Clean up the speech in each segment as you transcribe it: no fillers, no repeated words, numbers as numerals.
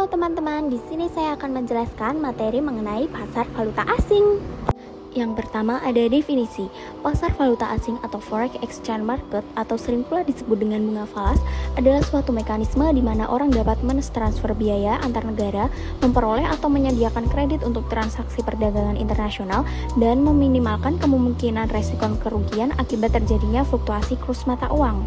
Halo teman-teman, di sini saya akan menjelaskan materi mengenai pasar valuta asing. Yang pertama ada definisi. Pasar valuta asing atau foreign exchange market atau sering pula disebut dengan bunga falas adalah suatu mekanisme di mana orang dapat mentransfer biaya antar negara, memperoleh atau menyediakan kredit untuk transaksi perdagangan internasional dan meminimalkan kemungkinan resiko kerugian akibat terjadinya fluktuasi kurs mata uang.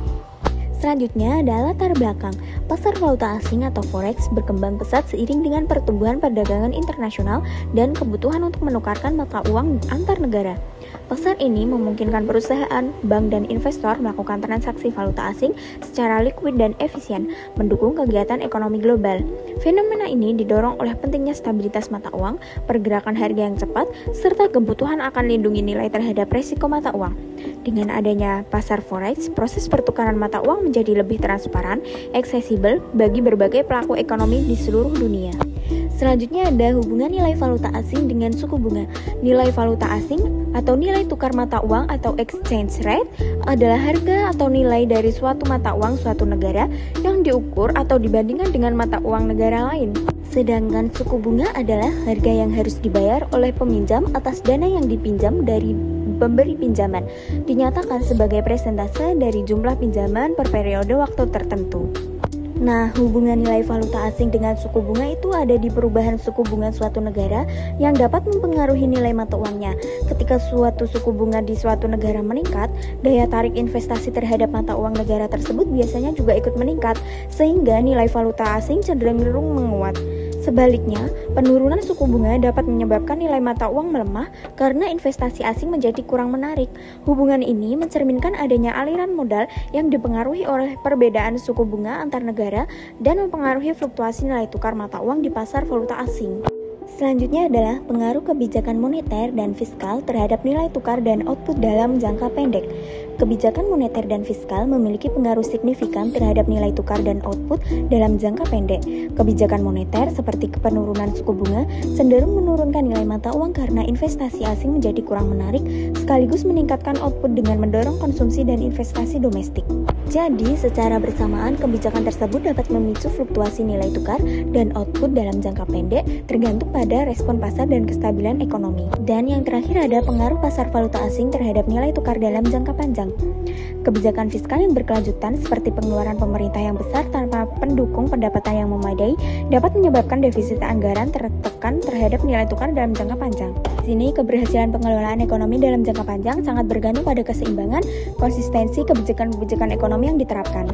Selanjutnya adalah latar belakang. Pasar valuta asing atau forex berkembang pesat seiring dengan pertumbuhan perdagangan internasional dan kebutuhan untuk menukarkan mata uang antar negara. Pasar ini memungkinkan perusahaan, bank, dan investor melakukan transaksi valuta asing secara liquid dan efisien, mendukung kegiatan ekonomi global. Fenomena ini didorong oleh pentingnya stabilitas mata uang, pergerakan harga yang cepat, serta kebutuhan akan lindungi nilai terhadap resiko mata uang. Dengan adanya pasar forex, proses pertukaran mata uang menjadi lebih transparan, aksesibel bagi berbagai pelaku ekonomi di seluruh dunia. Selanjutnya ada hubungan nilai valuta asing dengan suku bunga. Nilai valuta asing atau nilai tukar mata uang atau exchange rate adalah harga atau nilai dari suatu mata uang suatu negara yang diukur atau dibandingkan dengan mata uang negara lain. Sedangkan suku bunga adalah harga yang harus dibayar oleh peminjam atas dana yang dipinjam dari pemberi pinjaman, dinyatakan sebagai persentase dari jumlah pinjaman per periode waktu tertentu. Nah, hubungan nilai valuta asing dengan suku bunga itu ada di perubahan suku bunga suatu negara yang dapat mempengaruhi nilai mata uangnya. Ketika suatu suku bunga di suatu negara meningkat, daya tarik investasi terhadap mata uang negara tersebut biasanya juga ikut meningkat, sehingga nilai valuta asing cenderung menguat. Sebaliknya, penurunan suku bunga dapat menyebabkan nilai mata uang melemah karena investasi asing menjadi kurang menarik. Hubungan ini mencerminkan adanya aliran modal yang dipengaruhi oleh perbedaan suku bunga antar negara dan mempengaruhi fluktuasi nilai tukar mata uang di pasar valuta asing. Selanjutnya adalah pengaruh kebijakan moneter dan fiskal terhadap nilai tukar dan output dalam jangka pendek. Kebijakan moneter dan fiskal memiliki pengaruh signifikan terhadap nilai tukar dan output dalam jangka pendek. Kebijakan moneter seperti penurunan suku bunga cenderung menurunkan nilai mata uang karena investasi asing menjadi kurang menarik, sekaligus meningkatkan output dengan mendorong konsumsi dan investasi domestik. Jadi, secara bersamaan kebijakan tersebut dapat memicu fluktuasi nilai tukar dan output dalam jangka pendek tergantung pada respon pasar dan kestabilan ekonomi. Dan yang terakhir ada pengaruh pasar valuta asing terhadap nilai tukar dalam jangka panjang. Kebijakan fiskal yang berkelanjutan seperti pengeluaran pemerintah yang besar tanpa pendukung pendapatan yang memadai dapat menyebabkan defisit anggaran tertekan terhadap nilai tukar dalam jangka panjang. Di sini keberhasilan pengelolaan ekonomi dalam jangka panjang sangat bergantung pada keseimbangan konsistensi kebijakan-kebijakan ekonomi yang diterapkan.